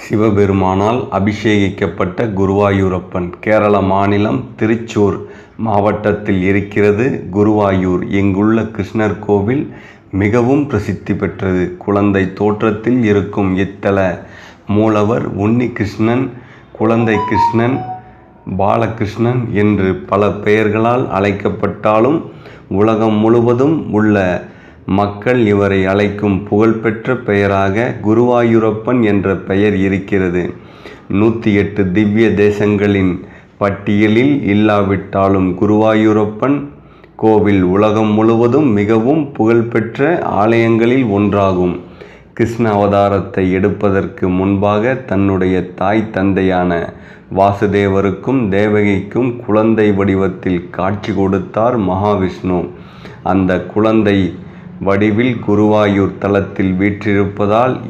சிவபெருமானால் அபிஷேகிக்கப்பட்ட குருவாயூரப்பன் கேரள மாநிலம் திருச்சூர் மாவட்டத்தில் இருக்கிறது குருவாயூர். இங்குள்ள கிருஷ்ணர் கோவில் மிகவும் பிரசித்தி பெற்றது. குழந்தை தோற்றத்தில் இருக்கும் இத்தல மூலவர் உன்னி கிருஷ்ணன், குழந்தை கிருஷ்ணன், பாலகிருஷ்ணன் என்று பல பெயர்களால் அழைக்கப்பட்டாலும் உலகம் முழுவதும் உள்ள மக்கள் இவரை அழைக்கும் புகழ்பெற்ற பெயராக குருவாயூரப்பன் என்ற பெயர் இருக்கிறது. 108 திவ்ய தேசங்களின் பட்டியலில் இல்லாவிட்டாலும் குருவாயூரப்பன் கோவில் உலகம் முழுவதும் மிகவும் புகழ்பெற்ற ஆலயங்களில் ஒன்றாகும். கிருஷ்ண அவதாரத்தை எடுப்பதற்கு முன்பாக தன்னுடைய தாய் தந்தையான வாசுதேவருக்கும் தேவகிக்கும் குழந்தை வடிவத்தில் காட்சி கொடுத்தார் மகாவிஷ்ணு. அந்த குழந்தை வடிவில் குருவாயூர் தலத்தில் வீற்றிருப்பதால்